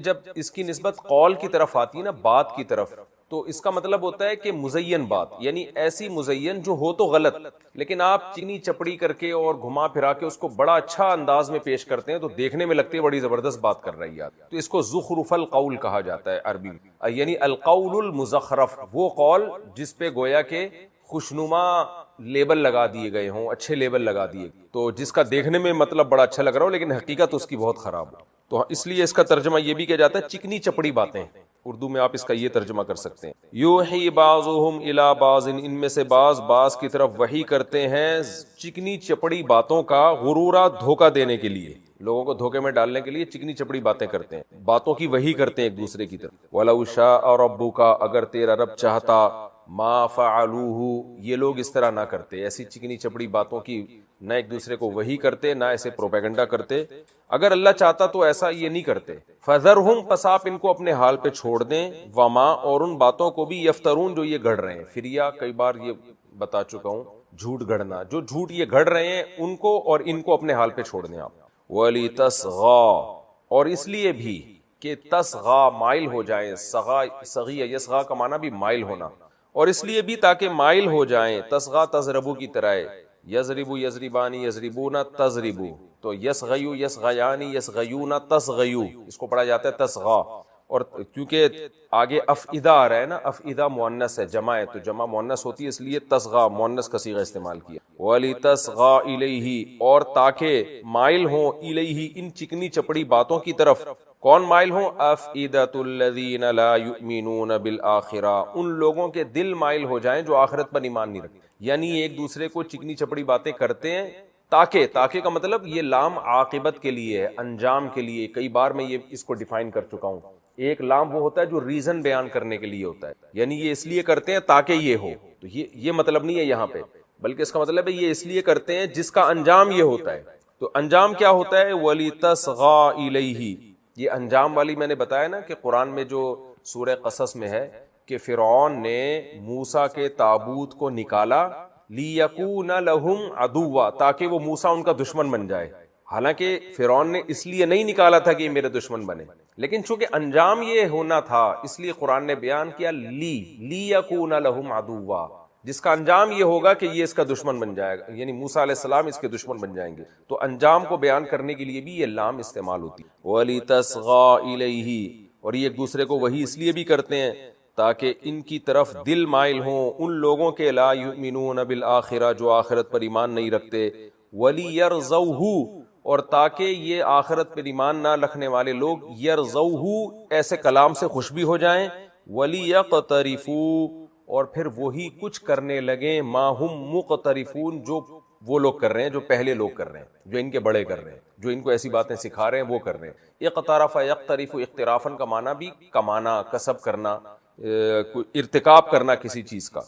جب اس کی نسبت قول کی طرف آتی ہے نا، بات کی طرف، تو اس کا مطلب ہوتا ہے کہ مزین بات، یعنی ایسی مزین جو ہو تو غلط، لیکن آپ چینی چپڑی کر کے اور گھما پھرا کے اس کو بڑا اچھا انداز میں پیش کرتے ہیں تو دیکھنے میں لگتی ہے بڑی زبردست بات کر رہی ہے، تو اس کو زخرف القول کہا جاتا ہے عربی میں، یعنی القول المزخرف، وہ قول جس پہ گویا کہ خوشنما لیبل لگا دیے گئے ہوں، اچھے لیبل لگا دیے، تو جس کا دیکھنے میں مطلب بڑا اچھا لگ رہا ہو لیکن حقیقت اس کی بہت خراب ہو، تو اس لیے اس کا ترجمہ یہ بھی کیا جاتا ہے چکنی چپڑی باتیں، اردو میں آپ اس کا یہ ترجمہ کر سکتے ہیں۔ یوحی بعضهم الی بعض، ان میں سے بعض کی طرف وحی کرتے ہیں چکنی چپڑی باتوں کا، غرورا دھوکہ دینے کے لیے، لوگوں کو دھوکے میں ڈالنے کے لیے چکنی چپڑی باتیں کرتے ہیں، باتوں کی وحی کرتے ہیں ایک دوسرے کی طرف۔ وَلَوْ شَاءَ رَبُّكَ، اگر تیرا رب چاہتا، ما فعلوہ، یہ لوگ اس طرح نہ کرتے، ایسی چکنی چپڑی باتوں کی نہ ایک دوسرے کو وحی کرتے، نہ ایسے پروپیگنڈا کرتے، اگر اللہ چاہتا تو ایسا یہ نہیں کرتے۔ فَذَرْهُمْ، پس آپ ان کو اپنے حال پہ چھوڑ دیں، وما، اور ان باتوں کو بھی، یفترون، جو یہ گھڑ رہے ہیں، فریا کئی بار یہ بتا چکا ہوں، جھوٹ گھڑنا، جو جھوٹ یہ گھڑ رہے ہیں ان کو اور ان کو اپنے حال پہ چھوڑ دیں آپ۔ وَلِتَصْغَىٰ، اور اس لیے بھی کہ تَصْغَىٰ، مائل ہو جائیں، صغی یصغیٰ کا معنی بھی مائل ہونا، اور اس لیے بھی تاکہ مائل ہو جائیں، تَصْغَىٰ تَضْرَبُ کی طرح، یضربو یضربانی یضربون تضربو، تو یسغیو یسغیانی یسغیون تصغیو، اس کو پڑھا جاتا ہے تصغا، اور کیونکہ آگے افئدہ آ رہا ہے نا، افئدہ مؤنث ہے، جمع ہے، تو جمع مؤنث ہوتی ہے، اس لیے تصغا مؤنث کا صیغہ استعمال کیا۔ وَلِتَصْغَىٰ إِلَيْهِ، اور تاکہ مائل ہوں، الیہ، ان چکنی چپڑی باتوں کی طرف، کون مائل ہوں؟ افئدۃ الذین لا یؤمنون بالآخرہ، ان لوگوں کے دل مائل ہو جائیں جو آخرت پر ایمان نہیں رکھتے، یعنی ایک دوسرے کو چکنی چپڑی باتیں کرتے ہیں، تاکہ کا مطلب یہ لام عاقبت کے لیے ہے، انجام کے لیے، کئی بار میں یہ اس کو ڈیفائن کر چکا ہوں، ایک لام وہ ہوتا ہے جو ریزن بیان کرنے کے لیے ہوتا ہے، یعنی یہ اس لیے کرتے ہیں تاکہ یہ ہو، تو یہ مطلب نہیں ہے یہاں پہ، بلکہ اس کا مطلب ہے یہ اس لیے کرتے ہیں جس کا انجام یہ ہوتا ہے، تو انجام کیا ہوتا ہے؟ وَلِتَصْغَىٰ إِلَيْهِ، یہ انجام والی میں نے بتایا نا کہ قرآن میں جو سورہ قصص میں ہے کہ فرعون نے موسیٰ کے تابوت کو نکالا، لِيَكُونَ لَهُمْ عَدُوًّا، تاکہ وہ موسیٰ ان کا دشمن بن جائے، حالانکہ فرعون نے اس لیے نہیں نکالا تھا کہ یہ میرے دشمن بنے، لیکن چونکہ انجام یہ ہونا تھا اس لیے قرآن نے بیان کیا لِيَكُونَ لَهُمْ عَدُوًّا، جس کا انجام یہ ہوگا کہ یہ اس کا دشمن بن جائے گا، یعنی موسیٰ علیہ السلام اس کے دشمن بن جائیں گے، تو انجام کو بیان کرنے کے لیے بھی یہ لام استعمال ہوتی ہے۔ وَلِتَصْغَىٰ إِلَيْهِ، اور یہ ایک دوسرے کو وہی اس لیے بھی کرتے ہیں تاکہ ان کی طرف دل مائل ہوں ان لوگوں کے، لا یؤمنون بالآخرہ، جو آخرت پر ایمان نہیں رکھتے، وَلِيَرْضَوْهُ، اور تاکہ یہ آخرت پر ایمان نہ رکھنے والے لوگ یرضوہ، ایسے کلام سے خوش بھی ہو جائیں، وَلِيَقْتَرِفُوا، اور پھر وہی کچھ کرنے لگیں، ما ہم مقترفون، جو وہ لوگ کر رہے ہیں جو پہلے لوگ کر رہے ہیں، جو ان کے بڑے کر رہے ہیں، جو ان کو ایسی باتیں سکھا رہے ہیں وہ کر رہے ہیں۔ اقترف یقترف، اقترافن کا معنی بھی کمانا، کسب کرنا، ارتکاب کرنا کسی چیز کا،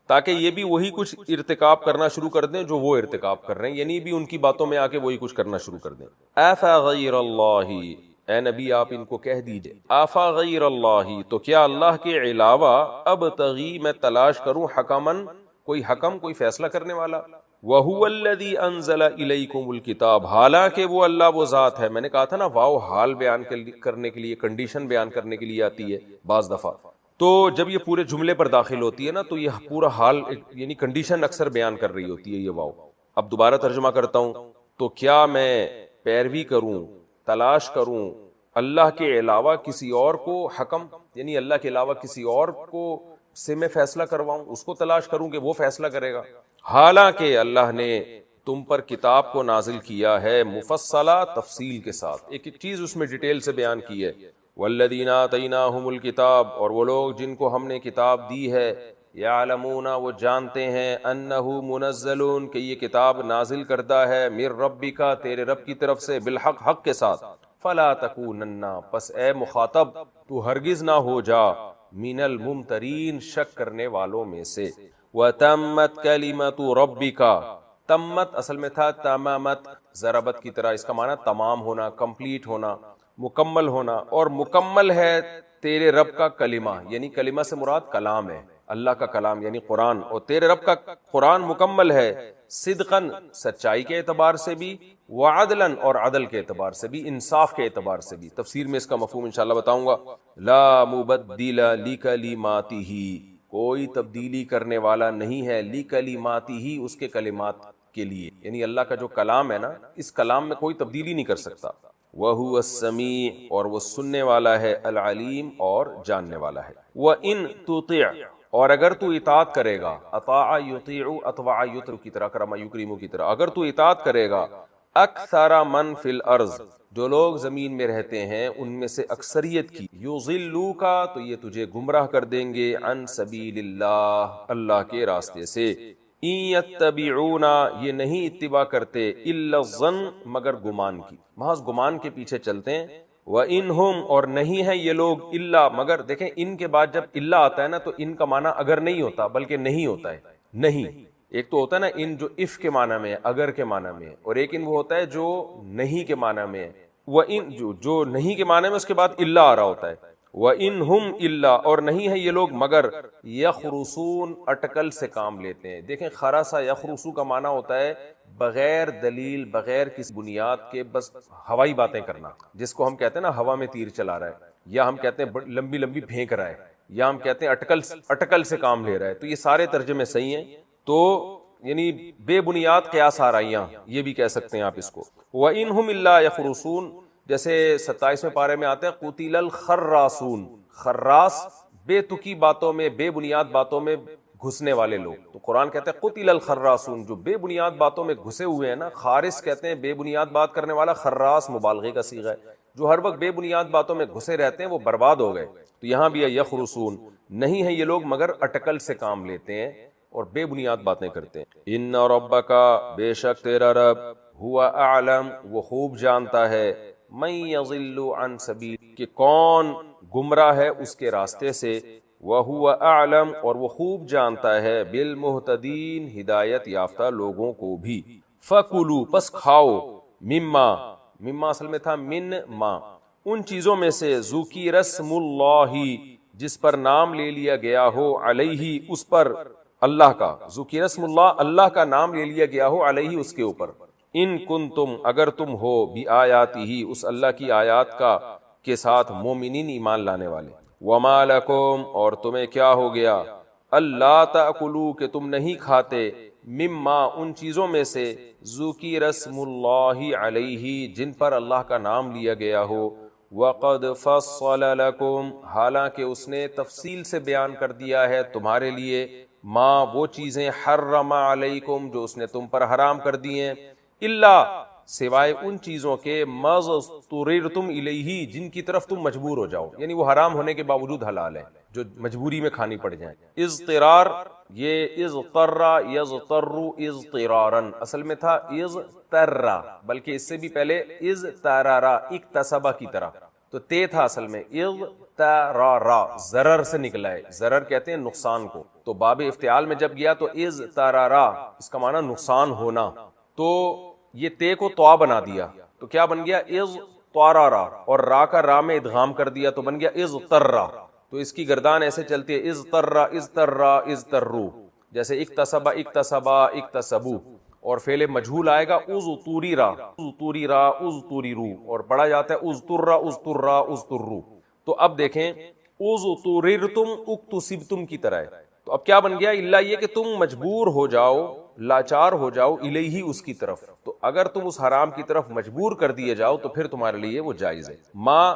تاکہ یہ بھی وہی کچھ ارتکاب کرنا شروع کر دیں جو وہ ارتکاب کر رہے ہیں، یعنی بھی ان کی باتوں میں آ کے وہی کچھ کرنا شروع کر دیں۔ افغیر اللہ، اے نبی آپ ان کو کہہ دیجئے، افغیر اللہ، تو کیا اللہ کے علاوہ ابتغی، میں تلاش کروں، حکمن، کوئی حکم، کوئی فیصلہ کرنے والا، وَهُوَ الَّذِي أَنزَلَ إِلَيْكُمُ الْكِتَابَ، حالانکہ وہ اللہ وہ ذات ہے، میں نے کہا تھا نا واو حال بیان کرنے کے لیے، کنڈیشن بیان کرنے کے لیے آتی ہے بعض دفعہ، تو جب یہ پورے جملے پر داخل ہوتی ہے نا تو یہ پورا حال یعنی کنڈیشن اکثر بیان کر رہی ہوتی ہے یہ واو۔ اب دوبارہ ترجمہ کرتا ہوں، تو کیا میں پیروی کروں، تلاش کروں اللہ کے علاوہ کسی اور کو حکم، یعنی اللہ کے علاوہ کسی اور کو سے میں فیصلہ کرواؤں، اس کو تلاش کروں کہ وہ فیصلہ کرے گا، حالانکہ اللہ نے تم پر کتاب کو نازل کیا ہے مفصلہ، تفصیل کے ساتھ، ایک ایک چیز اس میں ڈیٹیل سے بیان کی ہے۔ والذین آتیناہم الکتاب، اور وہ لوگ جن کو ہم نے کتاب دی ہے، یعلمون، وہ جانتے ہیں، انہ منزل، کہ یہ کتاب نازل کردہ ہے، من ربک، تیرے رب کی طرف سے، بالحق، حق کے ساتھ، فلا تکونن، پس اے مخاطب تو ہرگز نہ ہو جا، من الممترین، شک کرنے والوں میں سے، وتمت کلمۃ ربک، تمت اصل میں تھا تمامت، ضربت کی طرح، اس کا معنی تمام ہونا، کمپلیٹ ہونا، مکمل ہونا، اور مکمل ہے تیرے رب کا کلمہ، یعنی کلمہ سے مراد کلام ہے، اللہ کا کلام یعنی قرآن، اور تیرے رب کا قرآن مکمل ہے، صدقاً، سچائی کے اعتبار سے بھی، وعدلا اور عدل کے اعتبار سے بھی، انصاف کے اعتبار سے بھی. تفسیر میں اس کا مفہوم انشاءاللہ بتاؤں گا. لا مبدل لکلماتہ، کوئی تبدیلی کرنے والا نہیں ہے لکلماتہ، اس کے کلمات کے لیے، یعنی اللہ کا جو کلام ہے نا، اس کلام میں کوئی تبدیلی نہیں کر سکتا. وَهُوَ السَّمِيعُ، اور وہ سننے والا ہے، العلیم اور جاننے والا ہے. وَإِن تُطِعْ، اور اگر تو اطاعت کرے گا، اطاع یطیع اطواع یطر کی طرح، کرم یکرم کی طرح، اگر تو اطاعت کرے گا اکثر من فی الارض، جو لوگ زمین میں رہتے ہیں ان میں سے اکثریت کی، یضلوک، تو یہ تجھے گمراہ کر دیں گے، عن سبیل اللہ، اللہ کے راستے سے. ان یتبعون، یہ نہیں اتباع کرتے، الا الظن، مگر گمان کی، محض گمان کے پیچھے چلتے ہیں. وَإِنْهُمْ، اور نہیں ہے یہ لوگ، الا، مگر دیکھیں ان کے بعد جب الا آتا ہے نا تو ان کا معنی اگر نہیں ہوتا بلکہ نہیں ہوتا ہے. نہیں، ایک تو ہوتا ہے نا ان جو اف کے معنی میں ہے، اگر کے معنی میں ہے، اور ایک ان وہ ہوتا ہے جو نہیں کے معنی میں ہے. وَإِن، جو نہیں کے معنی میں اس کے بعد الا آ رہا ہوتا ہے. وَإِنْهُمْ إِلَّا، اور نہیں ہے یہ لوگ مگر، یخرسون، اٹکل سے کام لیتے ہیں. دیکھیں خرسا یخرسو کا معنی ہوتا ہے بغیر دلیل، بغیر کسی بنیاد کے بس ہوائی باتیں کرنا، جس کو ہم کہتے ہیں نا ہوا میں تیر چلا رہا ہے، یا ہم کہتے ہیں لمبی لمبی پھینک رہا ہے، یا ہم کہتے ہیں اٹکل سے کام لے رہا ہے. تو یہ سارے ترجمے صحیح ہیں. تو یعنی بے بنیاد قیاس آرائیاں، یہ بھی کہہ سکتے ہیں آپ اس کو. وَإِنْهُمْ إِلَّا يَخْرُصُونَ، جیسے 27ویں پارے میں آتا ہے قُتِلَ الْخَرَّاسُونَ، خراس، بے تکی باتوں میں، بے بنیاد باتوں میں گھسنے والے لوگ. تو قرآن کہتا ہے قُتِلَ الْخَرَّاسُونَ، جو بے بنیاد باتوں میں گھسے ہوئے ہیں نا. خارس کہتے ہیں بے بنیاد بات کرنے والا، خراس مبالغے کا صیغہ ہے، جو ہر وقت بے بنیاد باتوں میں گھسے رہتے ہیں وہ برباد ہو گئے. تو یہاں بھی ہے یخرسون، نہیں ہے یہ لوگ مگر اٹکل سے کام لیتے ہیں اور بے بنیاد باتیں کرتے ہیں. ان ربک، بے شک تیرا رب، ہوا اعلم، وہ خوب جانتا ہے، من یضل عن سبیل، کہ کون گمراہ ہے اس کے راستے سے، وہو اعلم، اور وہ خوب جانتا ہے، بالمہتدین، ہدایت یافتہ لوگوں کو بھی. فکلوا، پس کھاؤ، مما اصل میں تھا من ما، ان چیزوں میں سے، ذکر اسم اللہ، جس پر نام لے لیا گیا ہو، علیہ، اس پر، اللہ کا، ذکر اسم اللہ، اللہ کا نام لے لیا گیا ہو، علیہ، اس کے اوپر. ان کنتم، اگر تم ہو، بآیاتہ، اس اللہ کی آیات کا کے ساتھ، مومنین، ایمان لانے والے. وما لکم، اور تمہیں کیا ہو گیا، اللہ تأکلوا، کہ تم نہیں کھاتے، مما، ان چیزوں میں سے، ذکر اسم اللہ علیہ، جن پر اللہ کا نام لیا گیا ہو. وقد فصل لکم، حالانکہ اس نے تفصیل سے بیان کر دیا ہے تمہارے لیے، ما، وہ چیزیں، حرم علیکم، جو اس نے تم پر حرام کر دی ہیں، الا، سوائے ان چیزوں کے، مضطررتم الیہ، جن کی طرف تم مجبور ہو جاؤ، یعنی وہ حرام ہونے کے باوجود حلال ہے، جو مجبوری میں کھانی پڑ جائیں. اضطرار، یہ اضطر یضطر اضطرارا، اصل میں تھا اضطر، بلکہ اس سے بھی پہلے اضطرارا، اکتسبہ کی طرح، تو تے تھا اصل میں، اضطرارا، ضرر سے نکلا ہے، ضرر کہتے ہیں نقصان کو. تو باب افتعال میں جب گیا تو اضطرارا، اس کا معنی نقصان ہونا، تو یہ تے کو طوا بنا دیا، تو کیا بن گیا، اضطرارا، اور را کا را میں ادغام کر دیا تو بن گیا اضطرا. تو اس کی گردان ایسے چلتی ہے، اضطرا اضطرا اضطرو، جیسے اکتسبا اکتسبا اکتسبو، اور فعل مجہول آئے گا اضطررا اضطررا اضطررو، اور پڑھا جاتا ہے اضطرا اضطرا اضطرو. تو اب دیکھیں اضطررتم اکتسبتم کی طرح ہے. تو اب کیا بن گیا، الا یہ کہ تم مجبور ہو جاؤ، لاچار ہو جاؤ، الیہ، اس کی طرف. تو اگر تم اس حرام کی طرف مجبور کر دیے جاؤ تو پھر تمہارے لیے وہ جائز ہے. ما،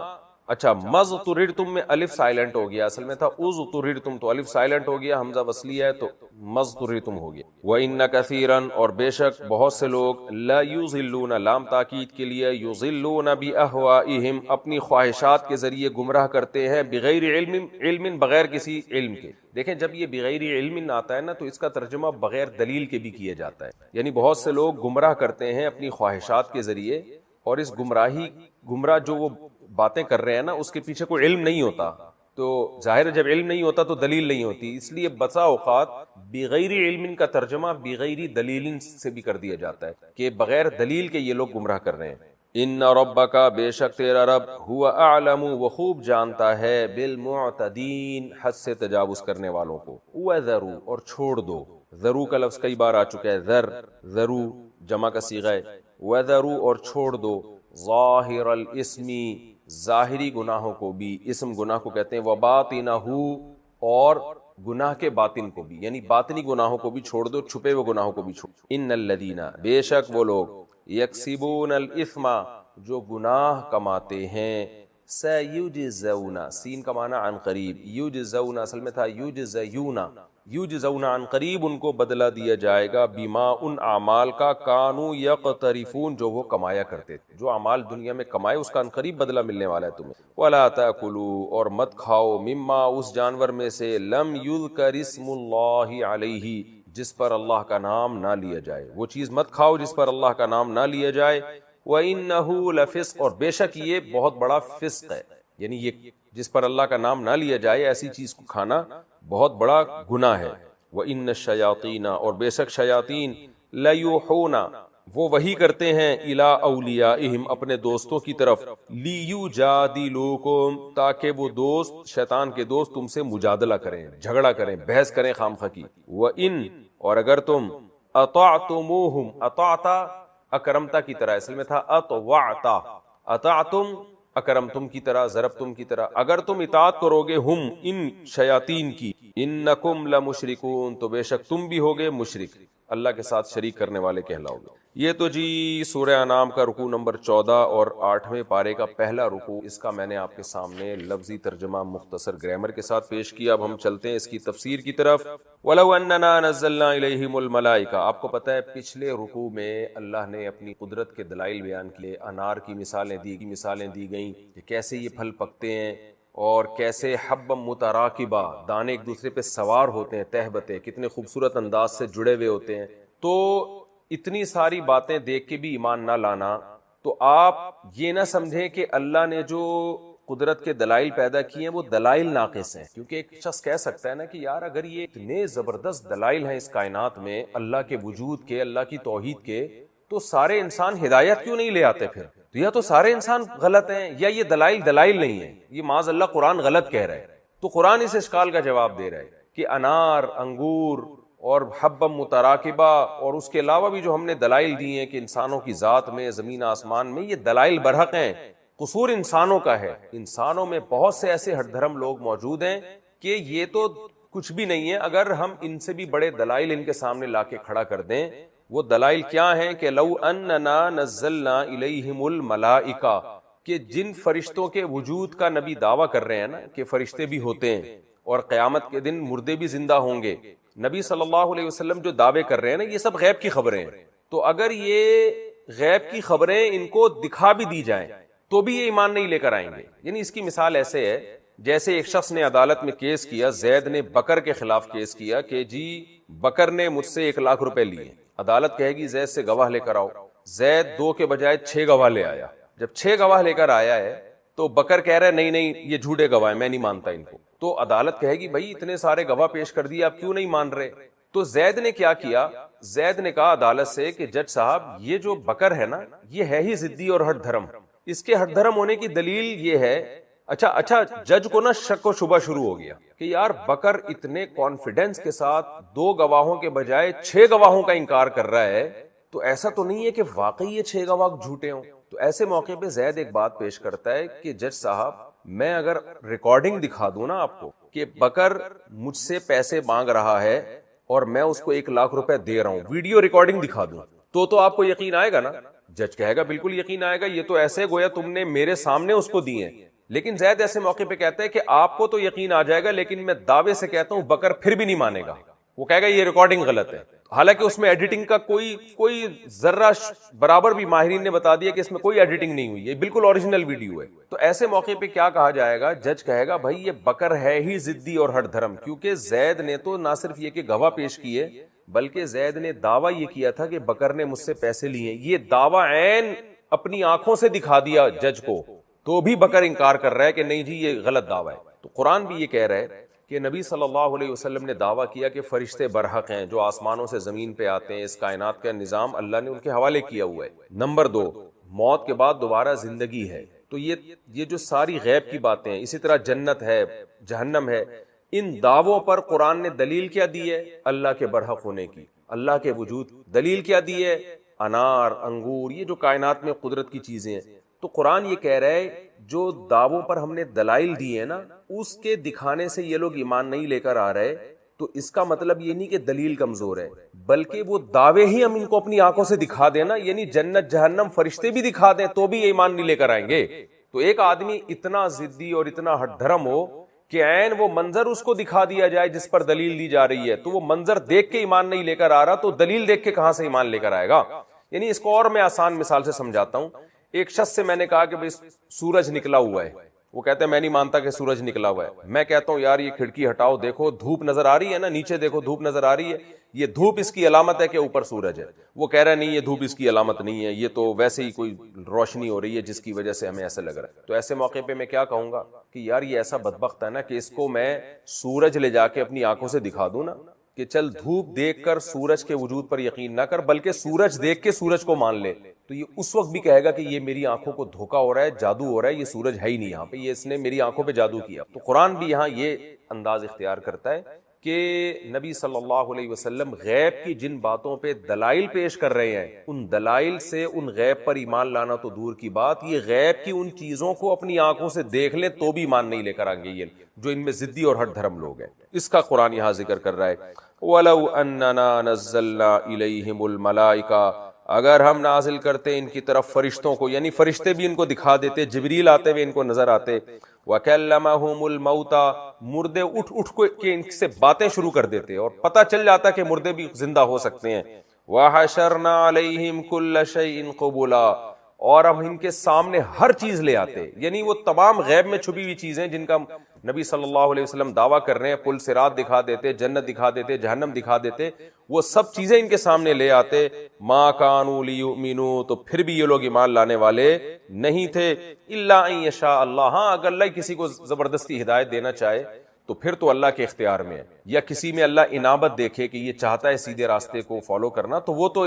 اچھا، مضطررتم میں الف سائلنٹ ہو گیا، اصل میں تھا اضطررتم، تو الف سائلنٹ ہو گیا، حمزہ وصلیہ ہے تو مضطررتم ہو گیا. وَإِنَّ كَثِيرًا، اور بے شک بہت سے لوگ، لا یضلون، لام تاکید کے لیے، یضلون بأہوائہم، اپنی خواہشات کے ذریعے گمراہ کرتے ہیں، بغیر علم، بغیر کسی علم کے. دیکھیں جب یہ بغیر علم آتا ہے نا تو اس کا ترجمہ بغیر دلیل کے بھی کیا جاتا ہے، یعنی بہت سے لوگ گمراہ کرتے ہیں اپنی خواہشات کے ذریعے، اور اس گمراہ جو وہ باتیں کر رہے ہیں نا اس کے پیچھے کوئی علم نہیں ہوتا. تو ظاہر جب علم نہیں ہوتا تو دلیل نہیں ہوتی، اس لیے بسا اوقات بغیر علم کا ترجمہ بغیر دلیل سے بھی کر دیا جاتا ہے کہ بغیر دلیل کے یہ لوگ گمراہ کر رہے ہیں. ان ربک، بے شک تیرا رب، ہوا اعلم، وہ خوب جانتا ہے، بالمعتدین، حد سے تجاوز کرنے والوں کو. وذرو، اور چھوڑ دو، ذرو کا لفظ کئی بار آ چکا ہے، ذر، ذرو جمع کا صیغہ ہے. وَذَرُوا اور چھوڑ دو ظاہر الاسم ظاہری گناہوں کو بھی، اسم گناہ کو کہتے ہیں، وَبَاطِنَهُ اور گناہ کے باطن کو بھی، یعنی باطنی گناہوں کو بھی چھوڑ دو، چھپے ہوئے گناہوں کو بھی چھوڑ دو۔ ان الذین بے شک وہ لوگ یکسبون الاثم جو گناہ کماتے ہیں، سیجزون سین کا معنی عن قریب، یجزون اصل میں تھا یجزیون، یجزون عن قریب ان کو بدلہ دیا جائے گا، بما ان اعمال کا کانوا یقترفون جو وہ کمایا کرتے تھے، جو اعمال دنیا میں کمائے اس کا عن قریب بدلہ ملنے والا ہے تمہیں۔ ولا تاکلوا اور مت کھاؤ، مما اس جانور میں سے لم یذکر اسم اللہ علیہ جس پر اللہ کا نام نہ لیا جائے، وہ چیز مت کھاؤ جس پر اللہ کا نام نہ لیا جائے۔ وَإِنَّهُ لَفِسْقٌ اور بے شک یہ بہت بڑا فسق ہے، یعنی یہ جس پر اللہ کا نام نہ لیا جائے ایسی چیز کو کھانا بہت بڑا گناہ ہے۔ وَإِنَّ الشَّيَاطِينَ اور بے شک شیاطین لَيُوحُونَ وہ وحی کرتے ہیں اِلَىٰ أَوْلِيَائِهِمْ اپنے دوستوں کی طرف، لِيُجَادِلُوكُمْ تاکہ وہ دوست شیطان کے دوست تم سے مجادلہ کریں، جھگڑا کریں، بحث کریں خامخواہ کی۔ وَإِن اور اگر تم اطعتموہم، اطعتا اکرمتا کی طرح، اصل میں تھا اطوعتا، اطعتم اکرمتم کی طرح، ضربتم کی طرح، اگر تم اطاعت کرو گے ہم ان شیاطین کی، انکم لمشرکون تو بے شک تم بھی ہوگے مشرک، اللہ کے ساتھ شریک کرنے والے کہلاؤ گے۔ یہ تو جی سورہ انعام کا رکوع نمبر 14 اور 8ویں پارے کا پہلا رکوع، اس کا میں نے آپ کے سامنے لفظی ترجمہ مختصر گرامر کے ساتھ پیش کیا۔ اب ہم چلتے ہیں اس کی تفسیر کی طرف۔ وَلَوْ أَنَّنَا نَزَّلْنَا إِلَيْهِمُ الْمَلَائِكَةَ آپ کو پتہ ہے پچھلے رکوع میں اللہ نے اپنی قدرت کے دلائل بیان کیے، انار کی مثالیں دی گئیں کہ کیسے یہ پھل پکتے ہیں اور کیسے حبا متراکبہ دانے ایک دوسرے پہ سوار ہوتے ہیں، تہ بتہ کتنے خوبصورت انداز سے جڑے ہوئے ہوتے ہیں۔ تو اتنی ساری باتیں دیکھ کے بھی ایمان نہ لانا، تو آپ یہ نہ سمجھیں کہ اللہ نے جو قدرت کے دلائل پیدا کیے ہیں وہ دلائل ناقص ہیں، کیونکہ ایک شخص کہہ سکتا ہے نا کہ یار اگر یہ اتنے زبردست دلائل ہیں اس کائنات میں اللہ کے وجود کے، اللہ کی توحید کے، تو سارے انسان ہدایت کیوں نہیں لے آتے پھر؟ تو یا تو سارے انسان غلط ہیں یا یہ دلائل نہیں ہیں، یہ معاذ اللہ قرآن غلط کہہ رہا ہے۔ تو قرآن اس اشکال کا جواب دے رہا ہے کہ انار، انگور اور حبا متراکبہ اور اس کے علاوہ بھی جو ہم نے دلائل دی ہیں کہ انسانوں کی ذات میں، زمین آسمان میں، یہ دلائل برحق ہیں، قصور انسانوں کا ہے۔ انسانوں میں بہت سے ایسے ہٹ دھرم لوگ موجود ہیں کہ یہ تو کچھ بھی نہیں ہے، اگر ہم ان سے بھی بڑے دلائل ان کے سامنے لا کے کھڑا کر دیں۔ وہ دلائل کیا ہیں کہ لو اننا نزلنا الیہم الملائکہ، کہ جن فرشتوں کے وجود کا نبی دعویٰ کر رہے ہیں نا کہ فرشتے بھی ہوتے ہیں اور قیامت کے دن مردے بھی زندہ ہوں گے، نبی صلی اللہ علیہ وسلم جو دعوے کر رہے ہیں نا یہ سب غیب کی خبریں ہیں۔ تو اگر یہ غیب کی خبریں ان کو دکھا بھی دی جائیں تو بھی یہ ایمان نہیں لے کر آئیں گے۔ یعنی اس کی مثال ایسے ہے جیسے ایک شخص نے عدالت میں کیس کیا، زید نے بکر کے خلاف کیس کیا کہ جی بکر نے مجھ سے 1 لاکھ روپے لیے، عدالت کہے گی زید سے گواہ لے کر آؤ، زید 2 کے بجائے 6 گواہ لے آیا، جب 6 گواہ لے کر آیا ہے تو بکر کہہ رہا ہے نہیں یہ جھوٹے گواہ ہیں، میں نہیں مانتا ان کو۔ تو عدالت کہے گی بھائی اتنے سارے گواہ پیش کر دیے، آپ کیوں نہیں مان رہے؟ تو زید نے کیا کیا؟ زید نے کہا عدالت سے کہ جج صاحب یہ جو بکر ہے نا یہ ہے ہی ضدی اور ہٹ دھرم، اس کے ہٹ دھرم ہونے کی دلیل یہ ہے۔ اچھا جج کو نا شک و شبہ شروع ہو گیا کہ یار بکر اتنے کانفیڈنس کے ساتھ 2 گواہوں کے بجائے 6 گواہوں کا انکار کر رہا ہے، تو ایسا تو نہیں ہے کہ واقعی یہ 6 گواہ جھوٹے ہوں؟ تو ایسے موقع پہ زید ایک بات پیش کرتا ہے کہ جج صاحب میں اگر ریکارڈنگ دکھا دوں نا آپ کو کہ بکر مجھ سے پیسے مانگ رہا ہے اور میں اس کو 1 لاکھ روپے دے رہا ہوں، ویڈیو ریکارڈنگ دکھا دوں تو آپ کو یقین آئے گا نا؟ جج کہے گا بالکل یقین آئے گا، یہ تو ایسے گویا تم نے میرے سامنے اس کو دیے ہیں۔ لیکن زید ایسے موقع پہ کہتا ہے کہ آپ کو تو یقین آ جائے گا لیکن میں دعوے سے کہتا ہوں بکر پھر بھی نہیں مانے گا، وہ کہے گا یہ ریکارڈنگ غلط ہے، حالانکہ اس میں ایڈیٹنگ کا کوئی ذرہ برابر بھی ماہرین نے بتا دیا کہ اس میں کوئی ایڈیٹنگ نہیں ہوئی، یہ بالکل اوریجنل ویڈیو ہے۔ تو ایسے موقع پہ کیا کہا جائے گا؟ جج کہے گا بھائی یہ بکر ہے ہی ضدی اور ہٹ دھرم، کیونکہ زید نے تو نہ صرف یہ کہ گواہ پیش کیے بلکہ زید نے دعویٰ یہ کیا تھا کہ بکر نے مجھ سے پیسے لیے، یہ دعویٰ عین اپنی آنکھوں سے دکھا دیا جج کو، تو بھی بکر انکار کر رہا ہے کہ نہیں جی یہ غلط دعویٰ ہے۔ تو قرآن بھی یہ کہہ رہا ہے کہ نبی صلی اللہ علیہ وسلم نے دعویٰ کیا کہ فرشتے برحق ہیں جو آسمانوں سے زمین پہ آتے ہیں، اس کائنات کا نظام اللہ نے ان کے حوالے کیا ہوا ہے۔ نمبر 2، موت کے بعد دوبارہ زندگی ہے۔ تو یہ جو ساری غیب کی باتیں ہیں، اسی طرح جنت ہے، جہنم ہے، ان دعووں پر قرآن نے دلیل کیا دی ہے؟ اللہ کے برحق ہونے کی، اللہ کے وجود۔ دلیل کیا دی ہے؟ انار، انگور، یہ جو کائنات میں قدرت کی چیزیں ہیں. تو قرآن یہ کہہ رہا ہے جو دعووں پر ہم نے دلائل دیے ہیں نا، اس کے دکھانے سے یہ لوگ ایمان نہیں لے کر آ رہے. تو اس کا مطلب یہ نہیں کہ دلیل کمزور ہے، بلکہ وہ دعوے ہی ہم ان کو اپنی آنکھوں سے دکھا دیں نا، یعنی جنت جہنم فرشتے بھی دکھا دیں تو بھی یہ ایمان نہیں لے کر آئیں گے. تو ایک آدمی اتنا ضدی اور اتنا ہٹ دھرم ہو کہ عین وہ منظر اس کو دکھا دیا جائے جس پر دلیل دی جا رہی ہے، تو وہ منظر دیکھ کے ایمان نہیں لے کر آ رہا، تو دلیل دیکھ کے کہاں سے ایمان لے کر آئے گا. یعنی اس کو اور میں آسان مثال سے سمجھاتا ہوں. ایک شخص سے میں نے کہا کہ بھئی سورج نکلا ہوا ہے، وہ کہتے ہیں میں نہیں مانتا کہ سورج نکلا ہوا ہے. میں کہتا ہوں یار یہ کھڑکی ہٹاؤ، دیکھو دھوپ نظر آ رہی ہے نا، نیچے دیکھو دھوپ نظر آ رہی ہے، یہ دھوپ اس کی علامت ہے کہ اوپر سورج ہے. وہ کہہ رہا ہے نہیں یہ دھوپ اس کی علامت نہیں ہے، یہ تو ویسے ہی کوئی روشنی ہو رہی ہے جس کی وجہ سے ہمیں ایسا لگ رہا ہے. تو ایسے موقع پہ میں کیا کہوں گا کہ یار یہ ایسا بدبخت ہے نا کہ اس کو میں سورج لے جا کے اپنی آنکھوں سے دکھا دوں نا، کہ چل دھوپ دیکھ کر سورج کے وجود پر یقین نہ کر بلکہ سورج دیکھ کے سورج کو مان لے. تو یہ اس وقت بھی کہے گا کہ یہ میری آنکھوں کو دھوکا ہو رہا ہے، جادو ہو رہا ہے، یہ سورج ہے ہی نہیں یہاں پہ، یہ اس نے میری آنکھوں پہ جادو کیا. تو قرآن بھی یہاں یہ انداز اختیار کرتا ہے کہ نبی صلی اللہ علیہ وسلم غیب کی جن باتوں پہ دلائل پیش کر رہے ہیں، ان دلائل سے ان غیب پر ایمان لانا تو دور کی بات، یہ غیب کی ان چیزوں کو اپنی آنکھوں سے دیکھ لیں تو بھی ایمان نہیں لے کر آئیں گے یہ جو ان میں ضدی اور ہٹ دھرم لوگ ہیں. اس کا قرآن یہاں ذکر کر رہا ہے. وَلَوْ أَنَّنَا نَزَّلْنَا إِلَيْهِمُ الْمَلَائِكَةَ، اگر ہم نازل کرتے ان کی طرف فرشتوں کو، یعنی فرشتے بھی ان کو دکھا دیتے، جبریل آتے ہوئے ان کو نظر آتے. وَكَلَّمَهُمُ الْمَوْتَى، مردے اٹھ کے ان سے باتیں شروع کر دیتے اور پتہ چل جاتا کہ مردے بھی زندہ ہو سکتے ہیں. وَحَشَرْنَا عَلَيْهِمْ كُلَّ شَيْءٍ قُبُلًا، اور ہم ان کے سامنے ہر چیز لے آتے، یعنی وہ تمام غیب میں چھپی ہوئی چیزیں جن کا نبی صلی اللہ علیہ وسلم دعویٰ کر رہے ہیں، پل صراط دکھا دیتے، جنت دکھا دیتے، جہنم دکھا دیتے، وہ سب چیزیں ان کے سامنے لے آتے. ما كانوا ليؤمنوا، تو پھر بھی یہ لوگ ایمان لانے والے نہیں تھے. الا ان یشاء اللہ، ہاں اگر اللہ کسی کو زبردستی ہدایت دینا چاہے تو پھر تو اللہ کے اختیار میں ہے، یا کسی میں اللہ انابت دیکھے کہ یہ چاہتا ہے سیدھے راستے کو فالو کرنا تو وہ تو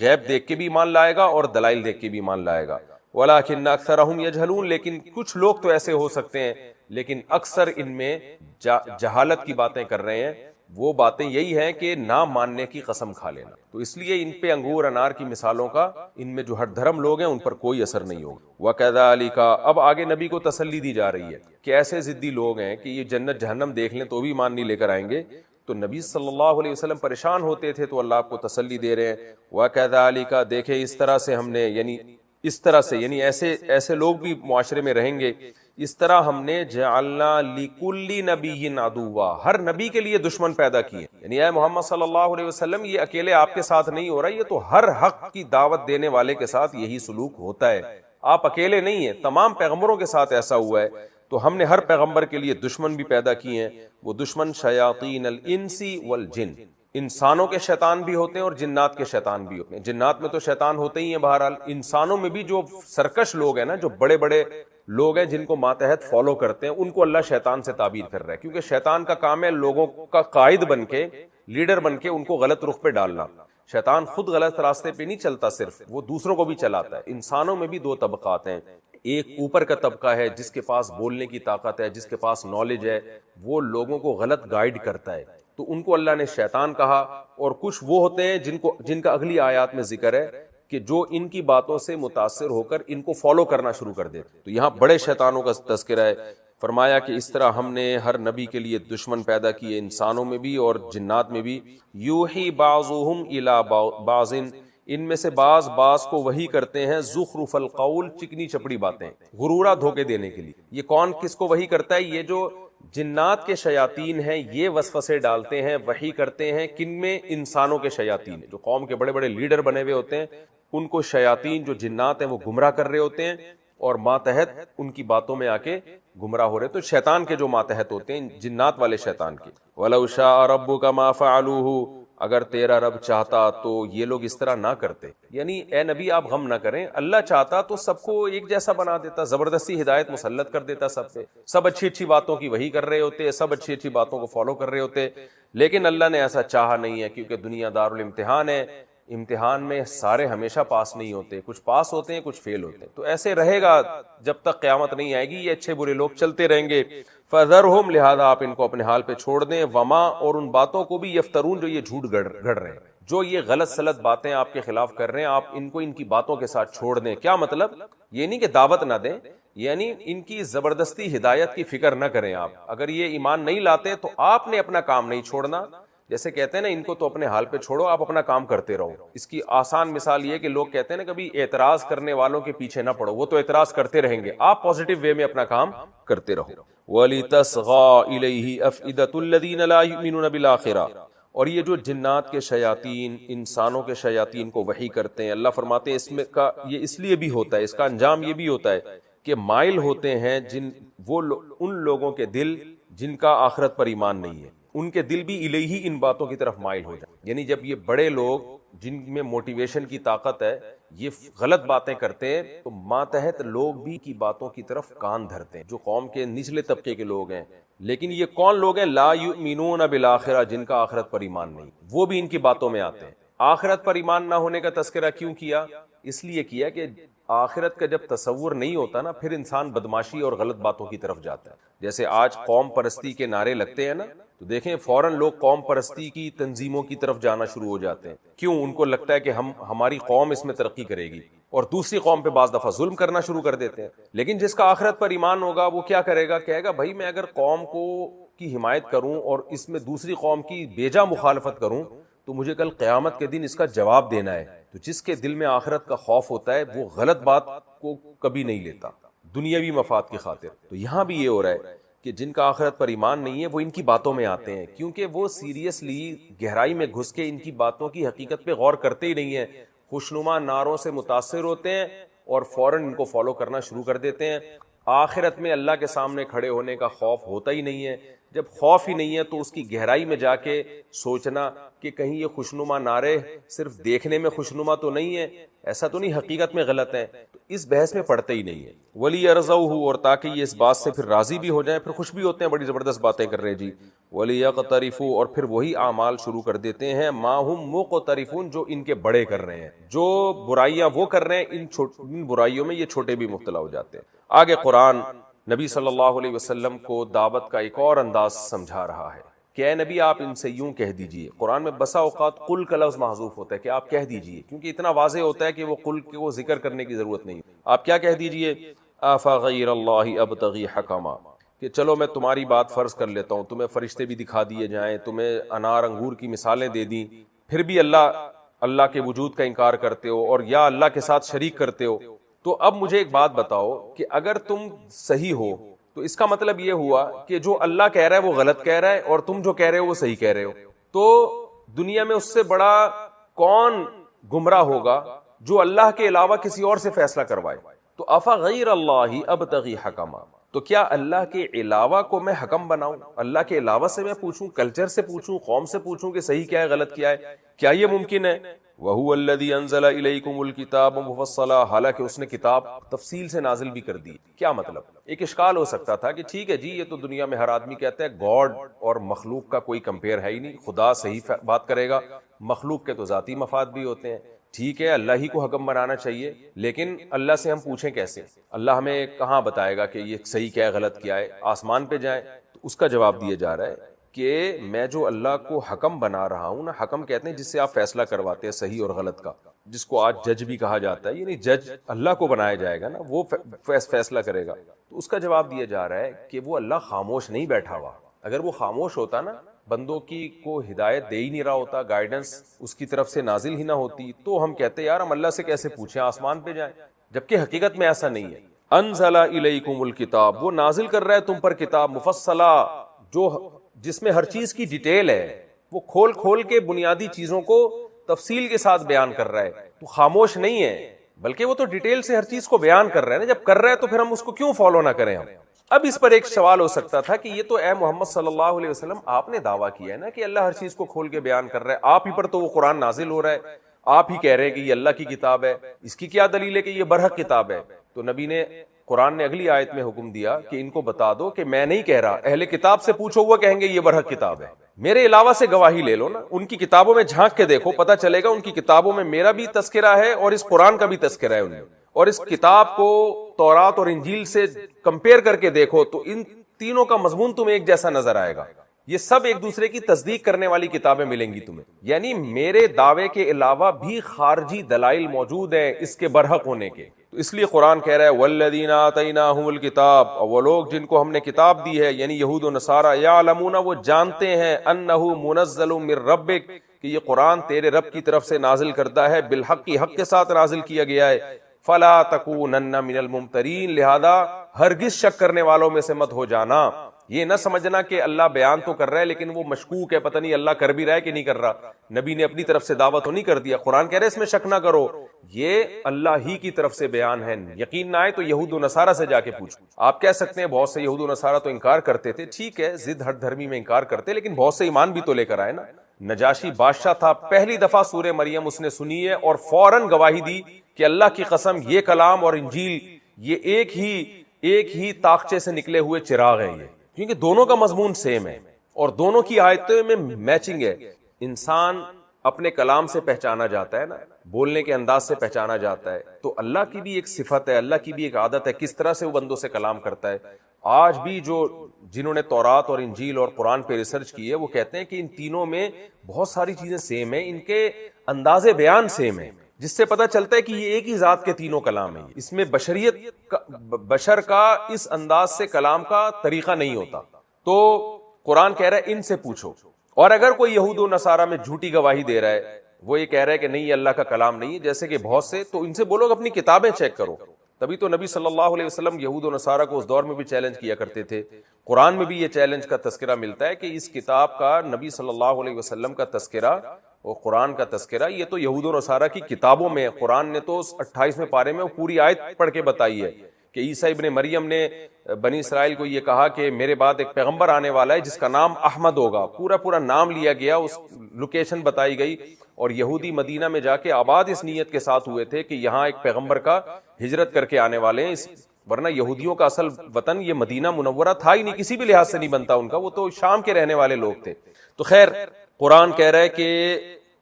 غیب دیکھ کے بھی ایمان لائے گا اور دلائل دیکھ کے بھی ایمان لائے گا. وَلَٰكِنَّ أَكْثَرَهُمْ يَجْهَلُونَ، لیکن کچھ لوگ تو ایسے ہو سکتے ہیں لیکن اکثر ان میں جہالت کی باتیں کر رہے ہیں. وہ باتیں یہی ہیں کہ نہ ماننے کی قسم کھا لینا. تو اس لیے ان پہ انگور انار کی مثالوں کا ان میں جو ہٹ دھرم لوگ ہیں ان پر کوئی اثر نہیں ہوگا. وَكَذَٰلِكَ، اب آگے نبی کو تسلی دی جا رہی ہے کہ ایسے ضدی لوگ ہیں کہ یہ جنت جہنم دیکھ لیں تو بھی ایمان نہیں لے کر آئیں گے. تو نبی صلی اللہ علیہ وسلم پریشان ہوتے تھے تو اللہ آپ کو تسلی دے رہے ہیں. وَكَذَٰلِكَ، دیکھیں اس طرح سے ہم نے، یعنی اس طرح سے، یعنی ایسے لوگ بھی معاشرے میں رہیں گے. اس طرح ہم نے جعلنا لکل نبی عدوا، ہر نبی کے لیے دشمن پیدا کیے. یعنی اے محمد صلی اللہ علیہ وسلم یہ اکیلے آپ کے ساتھ نہیں ہو رہا، یہ تو ہر حق کی دعوت دینے والے کے ساتھ یہی سلوک ہوتا ہے. آپ اکیلے نہیں ہیں، تمام پیغمبروں کے ساتھ ایسا ہوا ہے. تو ہم نے ہر پیغمبر کے لیے دشمن بھی پیدا کیے ہیں. وہ دشمن شیاطین الانس والجن، انسانوں کے شیطان بھی ہوتے ہیں اور جنات کے شیطان بھی ہوتے ہیں. جنات میں تو شیطان ہوتے ہی ہیں بہرحال. انسانوں میں بھی جو سرکش لوگ ہیں نا، جو بڑے بڑے لوگ ہیں جن کو ماتحت فالو کرتے ہیں، ان کو اللہ شیطان سے تعبیر کر رہا ہے، کیونکہ شیطان کا کام ہے لوگوں کا قائد بن کے، لیڈر بن کے ان کو غلط رخ پہ ڈالنا. شیطان خود غلط راستے پہ نہیں چلتا، صرف وہ دوسروں کو بھی چلاتا ہے. انسانوں میں بھی دو طبقات ہیں. ایک اوپر کا طبقہ ہے جس کے پاس بولنے کی طاقت ہے، جس کے پاس نالج ہے، وہ لوگوں کو غلط گائیڈ کرتا ہے، تو ان کو اللہ نے شیطان کہا. اور کچھ وہ ہوتے ہیں جن کا اگلی آیات میں ذکر ہے کہ جو ان کی باتوں سے متاثر ہو کر ان کو فالو کرنا شروع کر دیتے. تو یہاں بڑے شیطانوں کا تذکرہ ہے. فرمایا کہ اس طرح ہم نے ہر نبی کے لیے دشمن پیدا کیے، انسانوں میں بھی اور جنات میں بھی. یوحی بعضهم الی بعض، ان میں سے بعض کو وحی کرتے ہیں، زخرف القول، چکنی چپڑی باتیں، غرورہ دھوکے دینے کے لیے. یہ کون کس کو وحی کرتا ہے؟ یہ جو جنات کے شیاطین ہیں یہ وسوسے ڈالتے ہیں، وحی کرتے ہیں. کن میں؟ انسانوں کے شیاطین. جو قوم کے بڑے بڑے لیڈر بنے ہوئے ہوتے ہیں ان کو شیاطین جو جنات ہیں وہ گمراہ کر رہے ہوتے ہیں اور ماتحت ان کی باتوں میں آ کے گمراہ ہو رہے. تو شیطان کے جو ماتحت ہوتے ہیں جنات والے شیطان کے. وَلَوْ شَاءَ رَبُّكَ مَا فَعَلُوهُ، اگر تیرا رب چاہتا تو یہ لوگ اس طرح نہ کرتے. یعنی اے نبی آپ غم نہ کریں، اللہ چاہتا تو سب کو ایک جیسا بنا دیتا، زبردستی ہدایت مسلط کر دیتا سب پہ. سب اچھی اچھی باتوں کی وحی کر رہے ہوتے، سب اچھی اچھی باتوں کو فالو کر رہے ہوتے. لیکن اللہ نے ایسا چاہا نہیں ہے، کیونکہ دنیا دارالامتحان ہے. امتحان میں سارے ہمیشہ پاس نہیں ہوتے، کچھ پاس ہوتے ہیں کچھ فیل ہوتے ہیں. تو ایسے رہے گا جب تک قیامت نہیں آئے گی، یہ اچھے برے لوگ چلتے رہیں گے. فَذَرْهُمْ، لہذا آپ ان کو اپنے حال پہ چھوڑ دیں. وما، اور ان باتوں کو بھی، یفترون جو یہ جھوٹ گڑ رہے ہیں. جو یہ غلط سلط باتیں آپ کے خلاف کر رہے ہیں آپ ان کو ان کی باتوں کے ساتھ چھوڑ دیں. کیا مطلب؟ یہ نہیں کہ دعوت نہ دیں, یعنی ان کی زبردستی ہدایت کی فکر نہ کریں. آپ اگر یہ ایمان نہیں لاتے تو آپ نے اپنا کام نہیں چھوڑنا. جیسے کہتے ہیں نا ان کو تو اپنے حال پہ چھوڑو, آپ اپنا کام کرتے رہو. اس کی آسان مثال یہ کہ لوگ کہتے ہیں نا کبھی اعتراض کرنے والوں کے پیچھے نہ پڑو, وہ تو اعتراض کرتے رہیں گے, آپ پازیٹیو وے میں اپنا کام کرتے رہو. وَلِتَصْغَى إِلَيْهِ أَفْئِدَةُ الَّذِينَ لَا يُؤْمِنُونَ بِالْآخِرَةِ. اور یہ جو جنات کے شیاطین انسانوں کے شیاطین کو وحی کرتے ہیں, اللہ فرماتے ہیں اس میں کا یہ اس لیے بھی ہوتا ہے, اس کا انجام یہ بھی ہوتا ہے کہ مائل ہوتے ہیں ان لوگوں کے دل جن کا آخرت پر ایمان نہیں ہے, ان کے دل بھی الیہی ان باتوں کی طرف مائل ہو جائیں. یعنی جب یہ بڑے لوگ جن میں موٹیویشن کی طاقت ہے یہ غلط باتیں کرتے ہیں تو ماتحت لوگ بھی کی باتوں کی طرف کان دھرتے ہیں, جو قوم کے نچلے طبقے کے لوگ ہیں. لیکن یہ کون لوگ ہیں؟ لا یؤمنون بالآخرہ, جن کا آخرت پر ایمان نہیں, وہ بھی ان کی باتوں میں آتے ہیں. آخرت پر ایمان نہ ہونے کا تذکرہ کیوں کیا؟ اس لیے کیا کہ آخرت کا جب تصور نہیں ہوتا نا پھر انسان بدماشی اور غلط باتوں کی طرف جاتا ہے. جیسے آج قوم پرستی کے نعرے لگتے ہیں نا تو دیکھیں فوراً لوگ قوم پرستی کی تنظیموں کی طرف جانا شروع ہو جاتے ہیں. کیوں؟ ان کو لگتا ہے کہ ہماری قوم اس میں ترقی کرے گی, اور دوسری قوم پہ بعض دفعہ ظلم کرنا شروع کر دیتے ہیں. لیکن جس کا آخرت پر ایمان ہوگا وہ کیا کرے گا؟ کہے گا بھائی میں اگر قوم کی حمایت کروں اور اس میں دوسری قوم کی بیجا مخالفت کروں تو مجھے کل قیامت کے دن اس کا جواب دینا ہے. تو جس کے دل میں آخرت کا خوف ہوتا ہے وہ غلط بات کو کبھی نہیں لیتا دنیاوی مفاد کی خاطر. تو یہاں بھی یہ ہو رہا ہے کہ جن کا آخرت پر ایمان نہیں ہے وہ ان کی باتوں میں آتے ہیں, کیونکہ وہ سیریسلی گہرائی میں گھس کے ان کی باتوں کی حقیقت پہ غور کرتے ہی نہیں ہیں. خوشنما نعروں سے متاثر ہوتے ہیں اور فوراً ان کو فالو کرنا شروع کر دیتے ہیں. آخرت میں اللہ کے سامنے کھڑے ہونے کا خوف ہوتا ہی نہیں ہے. جب خوف ہی نہیں ہے تو اس کی گہرائی میں جا کے سوچنا کہ کہیں یہ خوشنما نعرے صرف دیکھنے میں خوشنما تو نہیں ہے, ایسا تو نہیں حقیقت میں غلط ہے, تو اس بحث میں پڑتے ہی نہیں ہے. وَلِيَرْضَوْهُ, اور تاکہ یہ اس بات سے پھر راضی بھی ہو جائیں, پھر خوش بھی ہوتے ہیں, بڑی زبردست باتیں کر رہے ہیں جی. وَلِيَقْتَرِفُوا, اور پھر وہی اعمال شروع کر دیتے ہیں مَا هُمْ مُقْتَرِفُونَ, جو ان کے بڑے کر رہے ہیں. جو برائیاں وہ کر رہے ہیں ان برائیوں میں یہ چھوٹے بھی مبتلا ہو جاتے ہیں. آگے قرآن نبی صلی اللہ علیہ وسلم کو دعوت کا ایک اور انداز سمجھا رہا ہے کہ اے نبی آپ ان سے یوں کہہ دیجئے. قرآن میں بسا اوقات قل کا لفظ محذوف ہوتا ہے کہ آپ کہہ دیجئے, کیونکہ اتنا واضح ہوتا ہے کہ وہ قل کو ذکر کرنے کی ضرورت نہیں. آپ کیا کہہ دیجئے؟ افغیر اللہ ابتغی حکما, کہ چلو میں تمہاری بات فرض کر لیتا ہوں, تمہیں فرشتے بھی دکھا دیے جائیں, تمہیں انار انگور کی مثالیں دے دیں, پھر بھی اللہ کے وجود کا انکار کرتے ہو اور یا اللہ کے ساتھ شریک کرتے ہو. تو اب مجھے ایک بات بتاؤ کہ اگر تم صحیح ہو تو اس کا مطلب یہ ہوا کہ جو اللہ کہہ رہا ہے وہ غلط کہہ رہا ہے اور تم جو کہہ رہے ہو وہ صحیح کہہ رہے ہو. تو دنیا میں اس سے بڑا کون گمراہ ہوگا جو اللہ کے علاوہ کسی اور سے فیصلہ کروائے. تو افغیر اللہ ابتغی حکما, تو کیا اللہ کے علاوہ کو میں حکم بناؤں؟ اللہ کے علاوہ سے میں پوچھوں, کلچر سے پوچھوں, قوم سے پوچھوں کہ صحیح کیا ہے غلط کیا ہے؟ کیا یہ ممکن ہے؟ وَهُوَ الَّذِي أَنزَلَ إِلَيْكُمُ الْكِتَابَ مُفَصَّلًا, حالانکہ اس نے کتاب تفصیل سے نازل بھی کر دی. کیا مطلب؟ ایک اشکال ہو سکتا تھا کہ ٹھیک ہے جی یہ تو دنیا میں ہر آدمی کہتا ہے گاڈ اور مخلوق کا کوئی کمپیئر ہے ہی نہیں, خدا صحیح بات کرے گا, مخلوق کے تو ذاتی مفاد بھی ہوتے ہیں. ٹھیک ہے اللہ ہی کو حکم بنانا چاہیے, لیکن اللہ سے ہم پوچھیں کیسے؟ اللہ ہمیں کہاں بتائے گا کہ یہ صحیح کیا ہے غلط کیا ہے؟ آسمان پہ جائیں. تو اس کا جواب دیا جا رہا ہے کہ میں جو اللہ کو حکم بنا رہا ہوں نا, حکم کہتے ہیں جس سے آپ فیصلہ کرواتے ہیں صحیح اور غلط کا, جس کو آج جج بھی کہا جاتا ہے, یعنی جج اللہ کو بنایا جائے گا نا, وہ فیصلہ کرے گا. تو اس کا جواب دیا جا رہا ہے کہ وہ اللہ خاموش نہیں بیٹھا ہوا. اگر وہ خاموش ہوتا نا, بندوں کی کو ہدایت دے ہی نہیں رہا ہوتا, گائیڈنس اس کی طرف سے نازل ہی نہ ہوتی, تو ہم کہتے یار ہم اللہ سے کیسے پوچھیں, آسمان پہ جائیں, جبکہ حقیقت میں ایسا نہیں ہے. انزل الیکم الکتاب, وہ نازل کر رہا ہے تم پر کتاب, مفصلہ, جس میں ہر چیز کی ڈیٹیل ہے, وہ کھول کھول کے بنیادی چیزوں کو تفصیل کے ساتھ بیان کر رہا ہے. تو خاموش نہیں ہے بلکہ وہ تو ڈیٹیل سے ہر چیز کو بیان کر رہا ہے نا. جب کر رہا ہے تو پھر ہم اس کو کیوں فالو نہ کریں ہم؟ اب اس پر ایک سوال ہو سکتا تھا کہ یہ تو اے محمد صلی اللہ علیہ وسلم آپ نے دعویٰ کیا ہے نا کہ اللہ ہر چیز کو کھول کے بیان کر رہا ہے, آپ ہی پر تو وہ قرآن نازل ہو رہا ہے, آپ ہی کہہ رہے ہیں کہ یہ اللہ کی کتاب ہے, اس کی کیا دلیل ہے کہ یہ برحق کتاب ہے؟ تو نبی نے قرآن نے اگلی آیت میں حکم دیا کہ ان کو بتا دو کہ میں نہیں کہہ رہا, اہل کتاب سے پوچھو, وہ کہیں گے یہ برحق کتاب ہے, میرے علاوہ سے گواہی لے لو نا, ان کی کتابوں میں جھانک کے دیکھو, پتہ چلے گا ان کی کتابوں میں میرا بھی تذکرہ ہے اور اس قرآن کا بھی تذکرہ ہے ان میں, اور اس کتاب کو تورات اور انجیل سے کمپیئر کر کے دیکھو تو ان تینوں کا مضمون تمہیں ایک جیسا نظر آئے گا. یہ سب ایک دوسرے کی تصدیق کرنے والی کتابیں ملیں گی تمہیں. یعنی میرے دعوے کے علاوہ بھی خارجی دلائل موجود ہیں اس کے برحق ہونے کے. تو اس لیے قرآن کہہ رہا ہے والذین آتیناہم الکتاب، اور وہ لوگ جن کو ہم نے کتاب دی ہے یعنی یہود و نصارہ، یعلمون وہ جانتے ہیں انہ منزل من ربک کہ یہ قرآن تیرے رب کی طرف سے نازل کردہ ہے، بالحق کی حق کے ساتھ نازل کیا گیا ہے. فلا تکونن من الممترین، لہذا ہرگز شک کرنے والوں میں سے مت ہو جانا. یہ نہ سمجھنا کہ اللہ بیان تو کر رہا ہے لیکن وہ مشکوک ہے، پتہ نہیں اللہ کر بھی رہا ہے کہ نہیں کر رہا، نبی نے اپنی طرف سے دعوت تو نہیں کر دیا. قرآن کہہ رہے اس میں شک نہ کرو، یہ اللہ ہی کی طرف سے بیان ہے. یقین نہ آئے تو یہود و نصارہ سے جا کے پوچھو. آپ کہہ سکتے ہیں بہت سے یہود و نصارہ تو انکار کرتے تھے، ٹھیک ہے ضد ہٹ دھرمی میں انکار کرتے، لیکن بہت سے ایمان بھی تو لے کر آئے نا. نجاشی بادشاہ تھا، پہلی دفعہ سورہ مریم اس نے سنی ہے اور فوراً گواہی دی کہ اللہ کی قسم یہ کلام اور انجیل یہ ایک ہی طاقچے سے نکلے ہوئے چراغ ہے، یہ کیونکہ دونوں کا مضمون سیم ہے اور دونوں کی آیتوں میں میچنگ ہے. انسان اپنے کلام سے پہچانا جاتا ہے نا، بولنے کے انداز سے پہچانا جاتا ہے. تو اللہ کی بھی ایک صفت ہے، اللہ کی بھی ایک عادت ہے کس طرح سے وہ بندوں سے کلام کرتا ہے. آج بھی جنہوں نے تورات اور انجیل اور قرآن پہ ریسرچ کی ہے وہ کہتے ہیں کہ ان تینوں میں بہت ساری چیزیں سیم ہیں، ان کے انداز بیان سیم ہے، جس سے پتہ چلتا ہے کہ یہ ایک ہی ذات کے تینوں کلام ہیں. اس میں بشر کا اس انداز سے کلام کا طریقہ نہیں ہوتا. تو قرآن کہہ رہا ہے ان سے پوچھو. اور اگر کوئی یہود و نصارہ میں جھوٹی گواہی دے رہا ہے، وہ یہ کہہ رہا ہے کہ نہیں یہ اللہ کا کلام نہیں ہے جیسے کہ بہت سے، تو ان سے بولو کہ اپنی کتابیں چیک کرو. تبھی تو نبی صلی اللہ علیہ وسلم یہود و نصارہ کو اس دور میں بھی چیلنج کیا کرتے تھے. قرآن میں بھی یہ چیلنج کا تذکرہ ملتا ہے کہ اس کتاب کا نبی صلی اللہ علیہ وسلم کا تذکرہ اور قرآن کا تذکرہ یہ تو یہود و نصارہ کی کتابوں میں ہے. قرآن نے تو 28ویں پارے میں وہ پوری آیت پڑھ کے بتائی ہے کہ عیسیٰ ابن مریم نے بنی اسرائیل کو یہ کہا کہ میرے بعد ایک پیغمبر آنے والا ہے جس کا نام احمد ہوگا. پورا نام لیا گیا، اس لوکیشن بتائی گئی، اور یہودی مدینہ میں جا کے آباد اس نیت کے ساتھ ہوئے تھے کہ یہاں ایک پیغمبر کا ہجرت کر کے آنے والے ہیں. ورنہ یہودیوں کا اصل وطن یہ مدینہ منورہ تھا ہی نہیں، کسی بھی لحاظ سے نہیں بنتا ان کا، وہ تو شام کے رہنے والے لوگ تھے. تو خیر قرآن کہہ رہا ہے کہ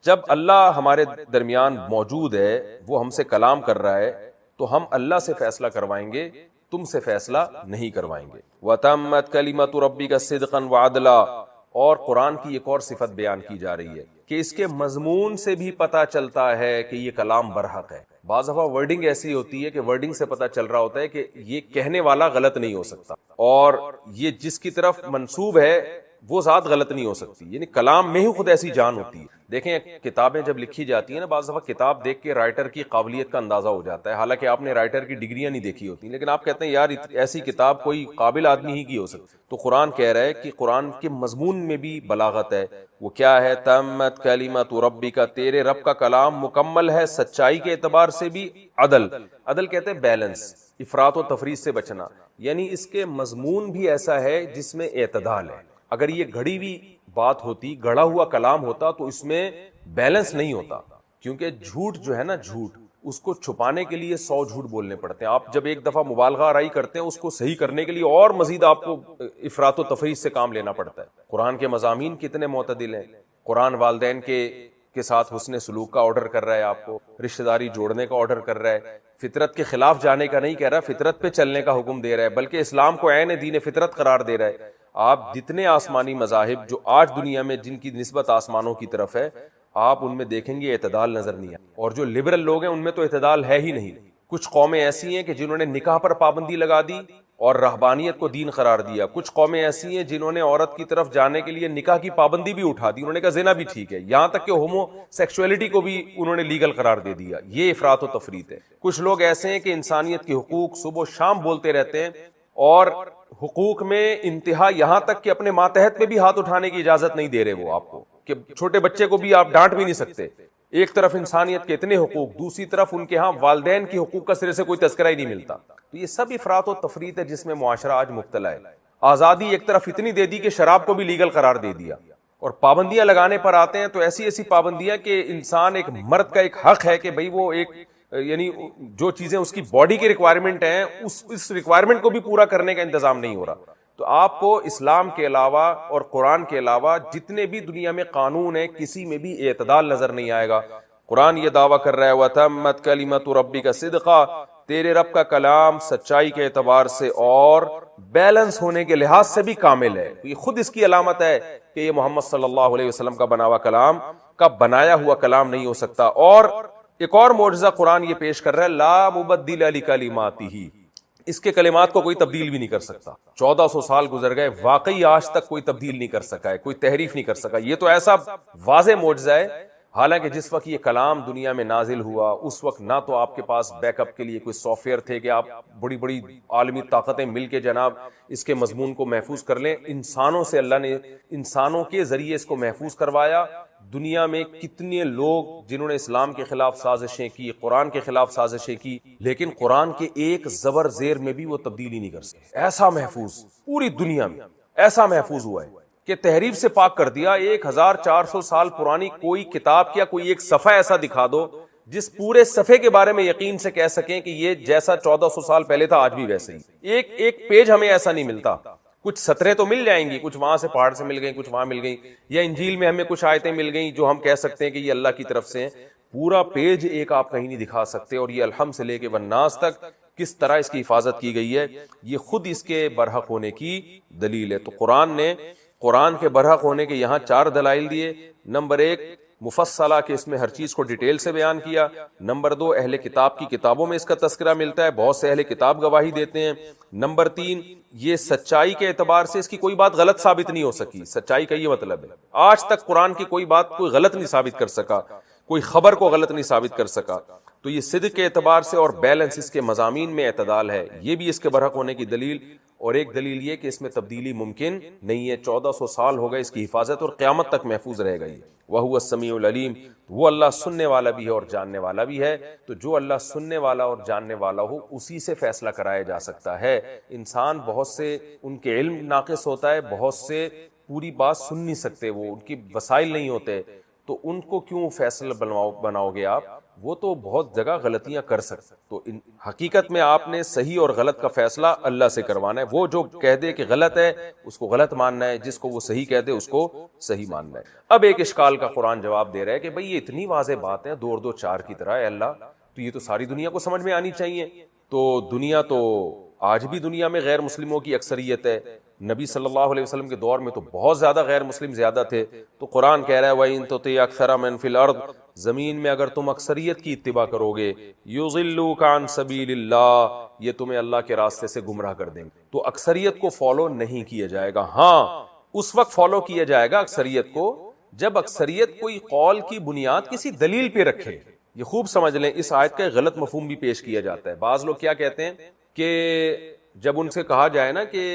جب اللہ ہمارے درمیان موجود ہے، وہ ہم سے کلام کر رہا ہے، تو ہم اللہ سے فیصلہ کروائیں گے، تم سے فیصلہ نہیں کروائیں گے. وَتَمَّتْ كَلِمَةُ رَبِّكَ صِدْقًا وَعَدْلًا، اور قرآن کی ایک اور صفت بیان کی جا رہی ہے کہ اس کے مضمون سے بھی پتہ چلتا ہے کہ یہ کلام برحق ہے. بعض دفعہ ورڈنگ ایسی ہوتی ہے کہ ورڈنگ سے پتہ چل رہا ہوتا ہے کہ یہ کہنے والا غلط نہیں ہو سکتا، اور یہ جس کی طرف منسوب ہے وہ ذات غلط نہیں ہو سکتی. یعنی کلام میں ہی خود ایسی جان ہوتی ہے. دیکھیں کتابیں جب لکھی جاتی ہیں نا، بعض دفعہ کتاب دیکھ کے رائٹر کی قابلیت کا اندازہ ہو جاتا ہے، حالانکہ آپ نے رائٹر کی ڈگریاں نہیں دیکھی ہوتی، لیکن آپ کہتے ہیں یار ایسی کتاب کوئی قابل آدمی ہی کی ہو سکتی. تو قرآن کہہ رہا ہے کہ قرآن کے مضمون میں بھی بلاغت ہے. وہ کیا ہے؟ تمت کلمۃ ربک، تیرے رب کا کلام مکمل ہے سچائی کے اعتبار سے بھی، عدل کہتے ہیں بیلنس، افراط و تفریط سے بچنا. یعنی اس کے مضمون بھی ایسا ہے جس میں اعتدال ہے. اگر یہ گھڑی ہوئی بات ہوتی، گڑھا ہوا کلام ہوتا، تو اس میں بیلنس نہیں ہوتا. کیونکہ جھوٹ جو ہے نا، جھوٹ اس کو چھپانے کے لیے 100 جھوٹ بولنے پڑتے ہیں. آپ جب ایک دفعہ مبالغہ آرائی کرتے ہیں، اس کو صحیح کرنے کے لیے اور مزید آپ کو افراط و تفریط سے کام لینا پڑتا ہے. قرآن کے مضامین کتنے معتدل ہیں. قرآن والدین کے ساتھ حسن سلوک کا آرڈر کر رہا ہے، آپ کو رشتہ داری جوڑنے کا آرڈر کر رہا ہے، فطرت کے خلاف جانے کا نہیں کہہ رہا، فطرت پہ چلنے کا حکم دے رہا ہے، بلکہ اسلام کو عین دین فطرت قرار دے رہا ہے. آپ جتنے آسمانی مذاہب جو آج دنیا میں جن کی نسبت آسمانوں کی طرف ہے، آپ ان میں دیکھیں گے اعتدال نظر نہیں آئے. اور جو لبرل لوگ ہیں ان میں تو اعتدال ہے ہی نہیں. کچھ قومیں ایسی ہیں کہ جنہوں نے نکاح پر پابندی لگا دی اور رہبانیت کو دین قرار دیا. کچھ قومیں ایسی ہیں جنہوں نے عورت کی طرف جانے کے لیے نکاح کی پابندی بھی اٹھا دی، انہوں نے کہا زنا بھی ٹھیک ہے، یہاں تک کہ ہومو سیکسولیٹی کو بھی انہوں نے لیگل قرار دے دیا. یہ افراط و تفریط ہے. کچھ لوگ ایسے ہیں کہ انسانیت کے حقوق صبح و شام بولتے رہتے ہیں، اور حقوق میں انتہا یہاں تک کہ اپنے ماتحت پہ بھی ہاتھ اٹھانے کی اجازت نہیں دے رہے وہ آپ کو، کہ چھوٹے بچے کو بھی آپ ڈانٹ بھی نہیں سکتے. ایک طرف انسانیت کے اتنے حقوق، دوسری طرف ان کے ہاں والدین کے حقوق کا سرے سے کوئی تذکرہ ہی نہیں ملتا. تو یہ سب افراط و تفریط ہے جس میں معاشرہ آج مبتلا ہے. آزادی ایک طرف اتنی دے دی کہ شراب کو بھی لیگل قرار دے دیا، اور پابندیاں لگانے پر آتے ہیں تو ایسی پابندیاں کہ انسان ایک مرد کا ایک حق ہے کہ بھئی وہ ایک یعنی جو چیزیں اس کی باڈی کی ریکوائرمنٹ ہیں اس ریکوائرمنٹ کو بھی پورا کرنے کا انتظام نہیں ہو رہا. تو آپ کو اسلام کے علاوہ اور قرآن کے علاوہ جتنے بھی دنیا میں قانون ہیں کسی میں بھی اعتدال نظر نہیں آئے گا. قرآن یہ دعویٰ کر رہا ہے وَتَمَّتْ كَلِمَةُ رَبِّكَ صِدْقًا، تیرے رب کا کلام سچائی کے اعتبار سے اور بیلنس ہونے کے لحاظ سے بھی کامل ہے. یہ خود اس کی علامت ہے کہ یہ محمد صلی اللہ علیہ وسلم کا بنا ہوا کلام کا بنایا ہوا کلام نہیں ہو سکتا. اور ایک اور معجزہ قرآن یہ پیش کر رہا ہے, لا مبدل لکلماتہ, اس کے کلمات کو کوئی تبدیل بھی نہیں کر سکتا. 1400 سال گزر گئے, واقعی آج تک کوئی تبدیل نہیں کر سکا ہے, کوئی تحریف نہیں کر سکا. یہ تو ایسا واضح معجزہ ہے. حالانکہ جس وقت یہ کلام دنیا میں نازل ہوا اس وقت نہ تو آپ کے پاس بیک اپ کے لیے کوئی سافٹ ویئر تھے کہ آپ بڑی بڑی عالمی طاقتیں مل کے جناب اس کے مضمون کو محفوظ کر لیں. انسانوں سے اللہ نے انسانوں کے ذریعے اس کو محفوظ کروایا. دنیا میں کتنے لوگ جنہوں نے اسلام کے خلاف سازشیں کی, قرآن کے خلاف سازشیں کی, لیکن قرآن کے ایک زبر زیر میں بھی وہ تبدیلی نہیں کر سکے. ایسا محفوظ پوری دنیا میں ایسا محفوظ ہوا ہے کہ تحریف سے پاک کر دیا. 1400 سال پرانی کوئی کتاب کیا کوئی ایک صفحہ ایسا دکھا دو جس پورے صفحے کے بارے میں یقین سے کہہ سکیں کہ یہ جیسا 1400 سال پہلے تھا آج بھی ویسے ہی. ایک پیج ہمیں ایسا نہیں ملتا. کچھ سطریں تو مل جائیں گی, کچھ وہاں سے پہاڑ سے مل گئی, کچھ وہاں مل گئی, یا انجیل میں ہمیں کچھ آیتیں مل گئیں جو ہم کہہ سکتے ہیں کہ یہ اللہ کی طرف سے ہیں. پورا پیج ایک آپ کہیں نہیں دکھا سکتے. اور یہ الحمد سے لے کے والناس تک کس طرح اس کی حفاظت کی گئی ہے, یہ خود اس کے برحق ہونے کی دلیل ہے. تو قرآن کے برحق ہونے کے یہاں 4 دلائل دیے. نمبر 1 مفصلہ کہ اس میں ہر چیز کو ڈیٹیل سے بیان کیا. نمبر 2 اہل کتاب کی کتابوں میں اس کا تذکرہ ملتا ہے, بہت سے اہل کتاب گواہی دیتے ہیں. نمبر 3 یہ سچائی کے اعتبار سے اس کی کوئی بات غلط ثابت نہیں ہو سکی. سچائی کا یہ مطلب ہے آج تک قرآن کی کوئی بات کوئی غلط نہیں ثابت کر سکا, کوئی خبر کو غلط نہیں ثابت کر سکا. تو یہ صدق کے اعتبار سے اور بیلنس اس کے مضامین میں اعتدال ہے, یہ بھی اس کے برحق ہونے کی دلیل. اور ایک دلیل یہ کہ اس میں تبدیلی ممکن نہیں ہے. 1400 سال ہو گئے اس کی حفاظت اور قیامت تک محفوظ رہے گا. یہ وَهُوَ السَّمِيعُ الْعَلِيمُ, وہ اللہ سننے والا بھی ہے اور جاننے والا بھی ہے. تو جو اللہ سننے والا اور جاننے والا ہو اسی سے فیصلہ کرایا جا سکتا ہے. انسان بہت سے ان کے علم ناقص ہوتا ہے, بہت سے پوری بات سن نہیں سکتے, وہ ان کی وسائل نہیں ہوتے, تو ان کو کیوں فیصلہ بناؤ گے آپ؟ وہ تو بہت جگہ غلطیاں کر سکتے. تو حقیقت میں آپ نے صحیح اور غلط کا فیصلہ اللہ سے کروانا ہے. وہ جو کہہ دے کہ غلط ہے اس کو غلط ماننا ہے, جس کو وہ صحیح کہہ دے اس کو صحیح ماننا ہے. اب ایک اشکال کا قرآن جواب دے رہا ہے کہ بھئی یہ اتنی واضح بات ہے 2 اور 2 4 کی طرح ہے اللہ, تو یہ تو ساری دنیا کو سمجھ میں آنی چاہیے. تو دنیا تو آج بھی دنیا میں غیر مسلموں کی اکثریت ہے. نبی صلی اللہ علیہ وسلم کے دور میں تو بہت زیادہ غیر مسلم زیادہ تھے. تو قرآن کہہ رہا ہے وَإِن تُطِعْ أَكْثَرَ مَن فِي الْأَرْضِ, زمین میں اگر تم اکثریت کی اتباع کرو گے, يُضِلُّوكَ عَن سَبِيلِ اللَّهِ, یہ تمہیں اللہ کے راستے سے گمراہ کر دیں گے. تو اکثریت کو فالو نہیں کیا جائے گا. ہاں اس وقت فالو کیا جائے گا اکثریت کو جب اکثریت کوئی قول کی بنیاد کسی دلیل پہ رکھے. یہ خوب سمجھ لیں, اس آیت کا غلط مفہوم بھی پیش کیا جاتا ہے. بعض لوگ کیا کہتے ہیں کہ جب ان سے کہا جائے نا کہ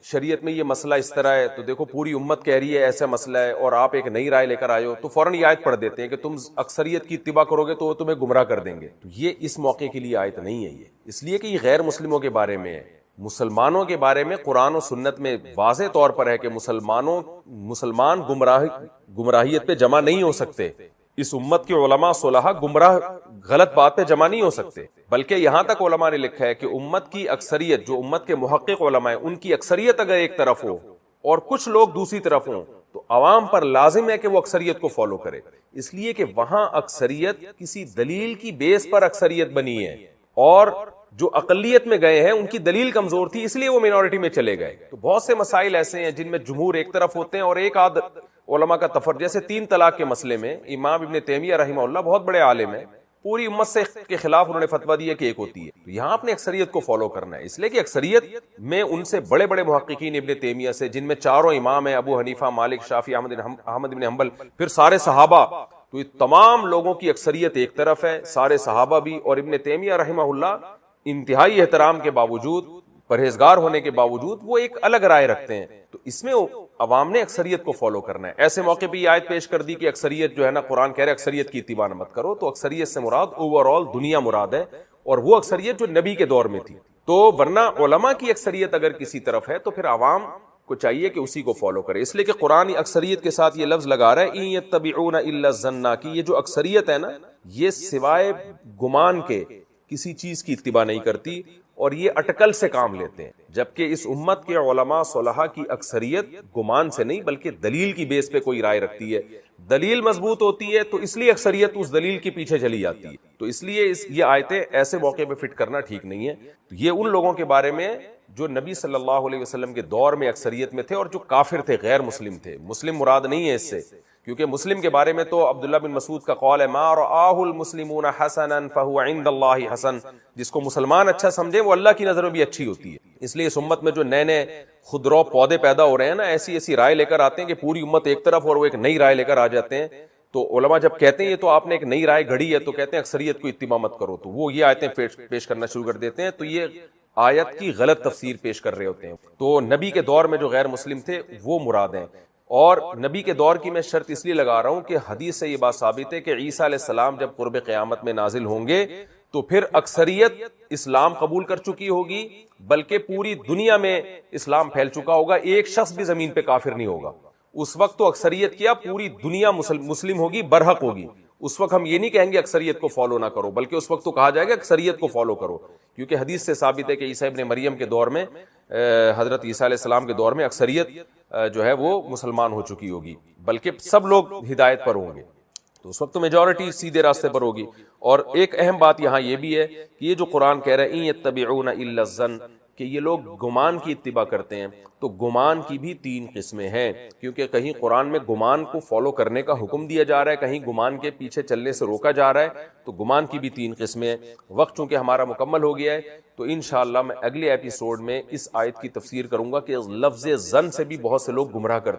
شریعت میں یہ مسئلہ اس طرح ہے, تو دیکھو پوری امت کہہ رہی ہے ایسا مسئلہ ہے اور آپ ایک نئی رائے لے کر آئے ہو, تو فوراً یہ آیت پڑھ دیتے ہیں کہ تم اکثریت کی اتباع کرو گے تو وہ تمہیں گمراہ کر دیں گے. تو یہ اس موقع کے لیے آیت نہیں ہے, یہ اس لیے کہ یہ غیر مسلموں کے بارے میں ہے. مسلمانوں کے بارے میں قرآن و سنت میں واضح طور پر ہے کہ مسلمان گمراہیت پہ جمع نہیں ہو سکتے. اس امت کے علماء صلحاء گمراہ غلط بات پہ جمع نہیں ہو سکتے, بلکہ یہاں تک علماء نے لکھا ہے کہ امت کی اکثریت, جو امت کے محقق علماء ہیں, ان کی اکثریت اگر ایک طرف ہو اور کچھ لوگ دوسری طرف ہوں تو عوام پر لازم ہے کہ وہ اکثریت کو فالو کرے. اس لیے کہ وہاں اکثریت کسی دلیل کی بیس پر اکثریت بنی ہے, اور جو اقلیت میں گئے ہیں ان کی دلیل کمزور تھی اس لیے وہ مینورٹی میں چلے گئے. تو بہت سے مسائل ایسے ہیں جن میں جمہور ایک طرف ہوتے ہیں اور ایک آدھ علماء کا تفرق, جیسے 3 طلاق کے مسئلے میں امام ابن تیمیہ رحمہ اللہ بہت بڑے عالم ہیں, پوری امت سے کے خلاف انہوں نے فتویٰ دیا کہ ایک ہوتی ہے. تو یہاں آپ نے اکثریت کو فالو کرنا ہے, اس لیے کہ اکثریت میں ان سے بڑے بڑے محققین ابن تیمیہ سے, جن میں 4 امام ہیں, ابو حنیفہ, مالک, شافعی, احمد بن حنبل, پھر سارے صحابہ, تو یہ تمام لوگوں کی اکثریت ایک طرف ہے, سارے صحابہ بھی. اور ابن تیمیہ رحمہ اللہ انتہائی احترام کے باوجود, پرہیزگار ہونے کے باوجود, وہ ایک الگ رائے رکھتے ہیں. تو اس میں عوام نے اکثریت کو فالو کرنا ہے. ایسے موقع پہ یہ آیت پیش کر دی کہ اکثریت جو ہے نا, قرآن کہہ رہے اکثریت کی اتباع مت کرو, تو اکثریت سے مراد اوور آل دنیا مراد ہے, اور وہ اکثریت جو نبی کے دور میں تھی. تو ورنہ علماء کی اکثریت اگر کسی طرف ہے تو پھر عوام کو چاہیے کہ اسی کو فالو کرے. اس لیے کہ قرآن اکثریت کے ساتھ یہ لفظ لگا رہا ہے ان یتبعون الا الظن, کی یہ جو اکثریت ہے نا, یہ سوائے گمان کے کسی چیز کی اتباع نہیں کرتی, اور یہ اٹکل سے کام لیتے ہیں. جبکہ اس امت کے علماء صلحاء کی اکثریت گمان سے نہیں بلکہ دلیل کی بیس پہ کوئی رائے رکھتی ہے. دلیل مضبوط ہوتی ہے تو اس لیے اکثریت اس دلیل کے پیچھے چلی جاتی ہے. تو اس لیے یہ آیتیں ایسے موقع پہ فٹ کرنا ٹھیک نہیں ہے. تو یہ ان لوگوں کے بارے میں جو نبی صلی اللہ علیہ وسلم کے دور میں اکثریت میں تھے اور جو کافر تھے, غیر مسلم تھے. مسلم مراد نہیں ہے اس سے, کیونکہ مسلم کے بارے میں تو عبداللہ بن مسعود کا قول ہے ما رآہ المسلمون حسنا فہو عند اللہ حسن, جس کو مسلمان اچھا سمجھے وہ اللہ کی نظر میں بھی اچھی ہوتی ہے. اس لیے اس امت میں جو نئے نئے خودرو پودے پیدا ہو رہے ہیں نا, ایسی رائے لے کر آتے ہیں کہ پوری امت ایک طرف اور وہ ایک نئی رائے لے کر آ جاتے ہیں. تو علماء جب کہتے ہیں یہ تو آپ نے ایک نئی رائے گھڑی ہے تو کہتے ہیں اکثریت کو اتباع مت کرو, تو وہ یہ آیتیں پیش کرنا شروع کر دیتے ہیں. تو یہ آیت کی غلط تفسیر پیش کر رہے ہوتے ہیں. تو نبی کے دور میں جو غیر مسلم تھے وہ مراد ہیں. اور نبی کے دور کی میں شرط اس لیے لگا رہا ہوں کہ حدیث سے یہ بات ثابت ہے کہ عیسیٰ علیہ السلام جب قرب قیامت میں نازل ہوں گے تو پھر اکثریت اسلام قبول کر چکی ہوگی, بلکہ پوری دنیا میں اسلام پھیل چکا ہوگا. ایک شخص بھی زمین پہ کافر نہیں ہوگا. اس وقت تو اکثریت کیا پوری دنیا مسلم ہوگی, برحق ہوگی. اس وقت ہم یہ نہیں کہیں گے اکثریت کو فالو نہ کرو, بلکہ اس وقت تو کہا جائے گا اکثریت کو فالو کرو, کیونکہ حدیث سے ثابت ہے کہ عیسیٰ ابن مریم کے دور میں, حضرت عیسیٰ علیہ السلام کے دور میں اکثریت جو ہے وہ مسلمان ہو چکی ہوگی, بلکہ سب لوگ ہدایت پر ہوں گے. تو اس وقت تو میجورٹی سیدھے راستے پر ہوگی. اور ایک اہم بات یہاں یہ بھی ہے کہ یہ جو قرآن کہہ رہے ہیں ان یتبعون الا الظن, کہ یہ لوگ گمان کی اتباع کرتے ہیں, تو گمان کی بھی 3 قسمیں ہیں. کیونکہ کہیں قرآن میں گمان کو فالو کرنے کا حکم دیا جا رہا ہے, کہیں گمان کے پیچھے چلنے سے روکا جا رہا ہے. تو گمان کی بھی 3 قسمیں ہیں. وقت چونکہ ہمارا مکمل ہو گیا ہے تو انشاءاللہ میں اگلے ایپیسوڈ میں اس آیت کی تفسیر کروں گا کہ لفظ ظن سے بھی بہت سے لوگ گمراہ کرتے ہیں.